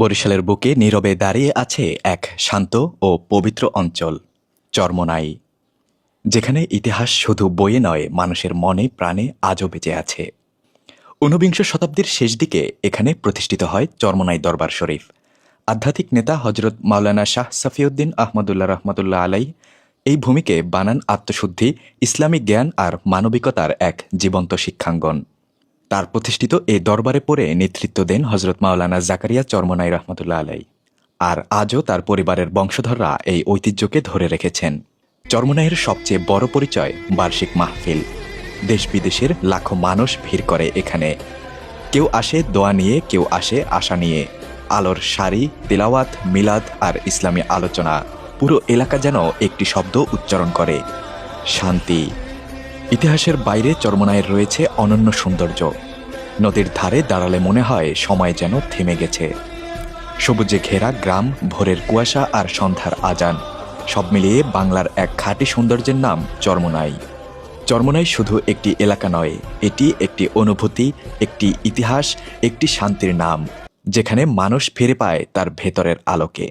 বরিশালের বুকে নীরবে দাঁড়িয়ে আছে এক শান্ত ও পবিত্র অঞ্চল, চরমোনাই, যেখানে ইতিহাস শুধু বইয়ে নয়, মানুষের মনে প্রাণে আজও বেঁচে আছে। ঊনবিংশ শতাব্দীর শেষ দিকে এখানে প্রতিষ্ঠিত হয় চরমোনাই দরবার শরীফ। আধ্যাত্মিক নেতা হজরত মাওলানা শাহ সফিউদ্দিন আহমদুল্লাহ রহমতুল্লাহ আলাই এই ভূমিকে বানান আত্মশুদ্ধি, ইসলামিক জ্ঞান আর মানবিকতার এক জীবন্ত শিক্ষাঙ্গন। তার প্রতিষ্ঠিত এ দরবারে পড়ে নেতৃত্ব দেন হজরত মাওলানা জাকারিয়া চরমোনাই রহমতুল্লাহ আলাই। আর আজও তার পরিবারের বংশধররা এই ঐতিহ্যকে ধরে রেখেছেন। চরমোনাইয়ের সবচেয়ে বড় পরিচয় বার্ষিক মাহফিল। দেশ বিদেশের লাখো মানুষ ভিড় করে এখানে। কেউ আসে দোয়া নিয়ে, কেউ আসে আশা নিয়ে। আলোর সারি, তিলাওয়াত, মিলাদ আর ইসলামী আলোচনা, পুরো এলাকা যেন একটি শব্দ উচ্চারণ করে, শান্তি। ইতিহাসের বাইরে চরমোনাইয়ের রয়েছে অনন্য সৌন্দর্য। নদীর ধারে দাঁড়ালে মনে হয় সময় যেন থেমে গেছে। সবুজে ঘেরা গ্রাম, ভোরের কুয়াশা আর সন্ধ্যার আজান, সব মিলিয়ে বাংলার এক খাঁটি সৌন্দর্যের নাম চরমোনাই। চরমোনাই শুধু একটি এলাকা নয়, এটি একটি অনুভূতি, একটি ইতিহাস, একটি শান্তির নাম, যেখানে মানুষ ফিরে পায় তার ভেতরের আলোকে।